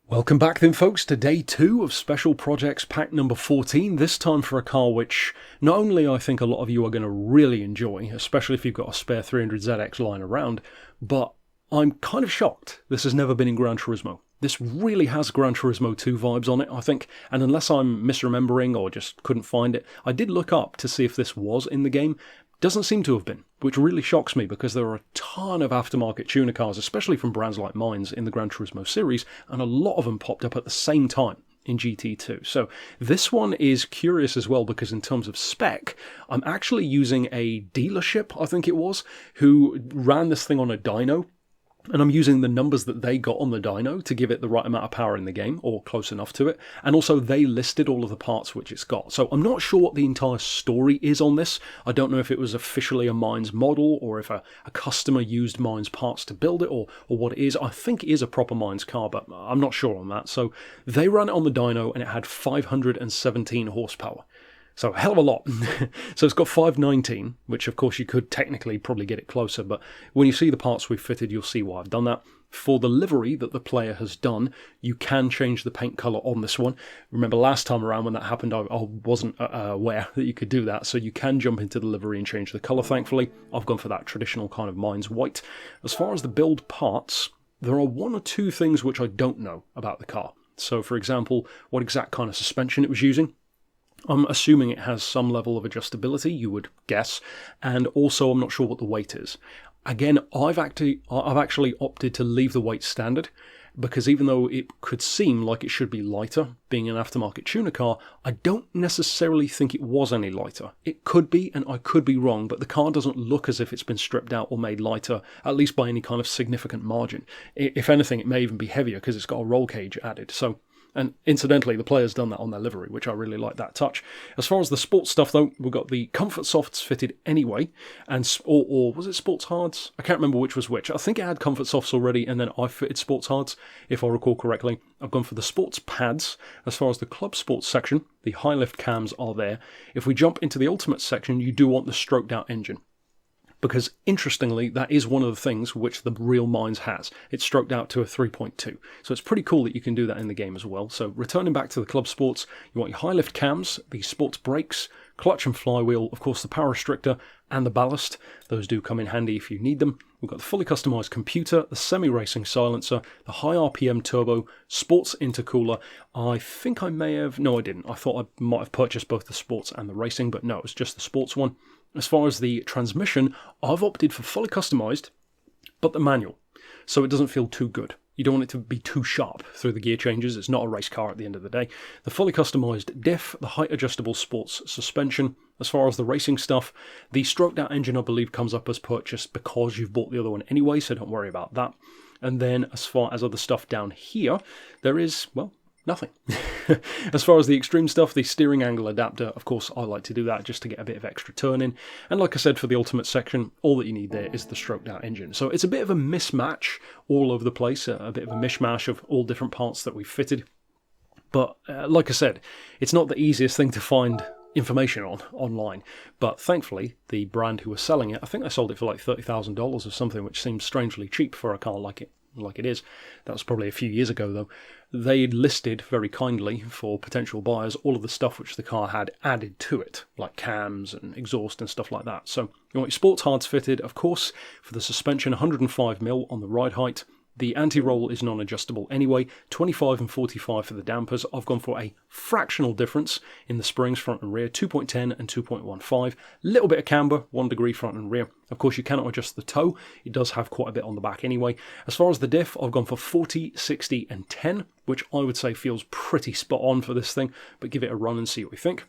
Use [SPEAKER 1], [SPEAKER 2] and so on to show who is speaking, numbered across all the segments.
[SPEAKER 1] Welcome back then folks to day 2 of Special Projects pack number 14, this time for a car which not only I think a lot of you are going to really enjoy, especially if you've got a spare 300ZX lying around, but I'm kind of shocked this has never been in Gran Turismo. This really has Gran Turismo 2 vibes on it, I think, and unless I'm misremembering or just couldn't find it, I did look up to see if this was in the game. Doesn't seem to have been, which really shocks me because there are a ton of aftermarket tuner cars, especially from brands like MiNEs in the Gran Turismo series, and a lot of them popped up at the same time in GT2. So this one is curious as well because in terms of spec, I'm actually using a dealership, I think it was, who ran this thing on a dyno. And I'm using the numbers that they got on the dyno to give it the right amount of power in the game, or close enough to it. And also they listed all of the parts which it's got. So I'm not sure what the entire story is on this. I don't know if it was officially a MiNEs model, or if a customer used MiNEs parts to build it, or what it is. I think it is a proper MiNEs car, but I'm not sure on that. So they ran it on the dyno and it had 517 horsepower. So a hell of a lot. So it's got 519, which of course you could technically probably get it closer, but when you see the parts we've fitted, you'll see why I've done that. For the livery that the player has done, you can change the paint colour on this one. Remember last time around when that happened, I wasn't aware that you could do that, so you can jump into the livery and change the colour, thankfully. I've gone for that traditional kind of MiNEs white. As far as the build parts, there are one or two things which I don't know about the car. So for example, what exact kind of suspension it was using. I'm assuming it has some level of adjustability, you would guess, and also I'm not sure what the weight is. Again, I've actually opted to leave the weight standard, because even though it could seem like it should be lighter, being an aftermarket tuner car, I don't necessarily think it was any lighter. It could be, and I could be wrong, but the car doesn't look as if it's been stripped out or made lighter, at least by any kind of significant margin. If anything, it may even be heavier because it's got a roll cage added, so... And incidentally, the player's done that on their livery, which I really like that touch. As far as the sports stuff, though, we've got the Comfort Softs fitted anyway, and or was it Sports Hards? I can't remember which was which. I think it had Comfort Softs already, and then I fitted Sports Hards, if I recall correctly. I've gone for the sports pads. As far as the Club Sports section, the high lift cams are there. If we jump into the Ultimate section, you do want the stroked out engine. Because, interestingly, that is one of the things which the real MiNEs has. It's stroked out to a 3.2. So it's pretty cool that you can do that in the game as well. So returning back to the Club Sports, you want your high lift cams, the sports brakes, clutch and flywheel, of course the power restrictor, and the ballast. Those do come in handy if you need them. We've got the fully customised computer, the semi-racing silencer, the high RPM turbo, sports intercooler. I think I may have... No, I didn't. I thought I might have purchased both the sports and the racing, but no, it was just the sports one. As far as the transmission, I've opted for fully customised, but the manual, so it doesn't feel too good. You don't want it to be too sharp through the gear changes. It's not a race car at the end of the day. The fully customised diff, the height adjustable sports suspension. As far as the racing stuff, the stroked out engine I believe comes up as purchased because you've bought the other one anyway, so don't worry about that. And then as far as other stuff down here, there is, well, nothing. As far as the extreme stuff, the steering angle adapter, of course I like to do that just to get a bit of extra turn in. And like I said, for the ultimate section, all that you need there is the stroked out engine. So it's a bit of a mismatch all over the place, a bit of a mishmash of all different parts that we've fitted. But like I said, it's not the easiest thing to find information on online, but thankfully the brand who was selling it, I think they sold it for like $30,000 or something, which seems strangely cheap for a car like it is. That was probably a few years ago though. They listed very kindly for potential buyers all of the stuff which the car had added to it, like cams and exhaust and stuff like that. So you want your sports hards fitted, of course, for the suspension 105mm on the ride height. The anti-roll is non-adjustable anyway, 25 and 45 for the dampers. I've gone for a fractional difference in the springs front and rear, 2.10 and 2.15. Little bit of camber, 1 degree front and rear. Of course, you cannot adjust the toe. It does have quite a bit on the back anyway. As far as the diff, I've gone for 40, 60 and 10, which I would say feels pretty spot on for this thing, but give it a run and see what we think.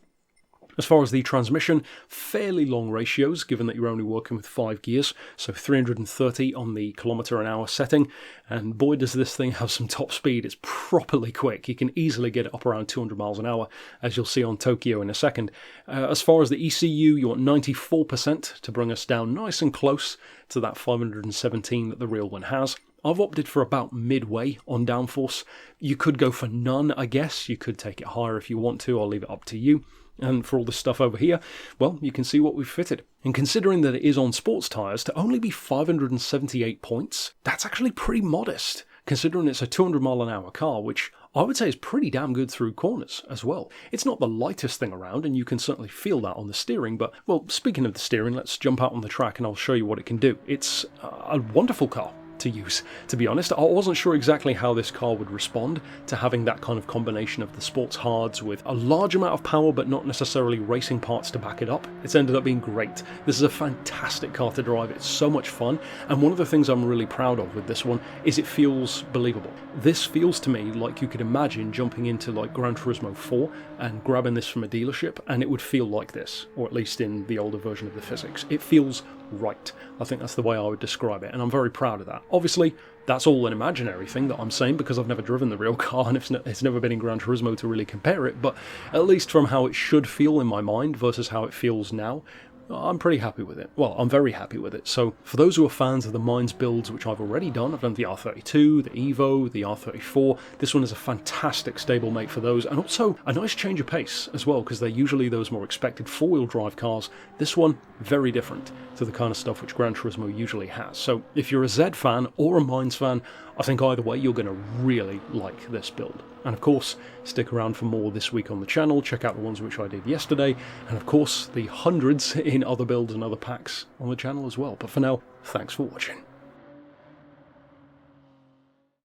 [SPEAKER 1] As far as the transmission, fairly long ratios, given that you're only working with 5 gears, so 330 on the km/h setting, and boy does this thing have some top speed. It's properly quick. You can easily get it up around 200 miles an hour, as you'll see on Tokyo in a second. As far as the ECU, you want 94% to bring us down nice and close to that 517 that the real one has. I've opted for about midway on downforce. You could go for none, I guess. You could take it higher if you want to. I'll leave it up to you. And for all this stuff over here, well, you can see what we've fitted. And considering that it is on sports tyres, to only be 578 points, that's actually pretty modest, considering it's a 200-mile-an-hour car, which I would say is pretty damn good through corners as well. It's not the lightest thing around, and you can certainly feel that on the steering, but, well, speaking of the steering, let's jump out on the track and I'll show you what it can do. It's a wonderful car to use, to be honest. I wasn't sure exactly how this car would respond to having that kind of combination of the sports hards with a large amount of power but not necessarily racing parts to back it up. It's ended up being great. This is a fantastic car to drive. It's so much fun, and one of the things I'm really proud of with this one is it feels believable. This feels to me like you could imagine jumping into like Gran Turismo 4 and grabbing this from a dealership and it would feel like this, or at least in the older version of the physics. It feels right. I think that's the way I would describe it, and I'm very proud of that. Obviously, that's all an imaginary thing that I'm saying because I've never driven the real car and it's never been in Gran Turismo to really compare it, but at least from how it should feel in my mind versus how it feels now, I'm pretty happy with it. Well, I'm very happy with it. So for those who are fans of the MiNEs builds, which I've already done, I've done the R32, the Evo, the R34, this one is a fantastic stablemate for those, and also a nice change of pace as well, because they're usually those more expected four-wheel drive cars. This one, very different to the kind of stuff which Gran Turismo usually has. So if you're a Z fan or a MiNEs fan, I think either way you're going to really like this build. And of course, stick around for more this week on the channel, check out the ones which I did yesterday, and of course the hundreds in other builds and other packs on the channel as well. But for now, thanks for watching.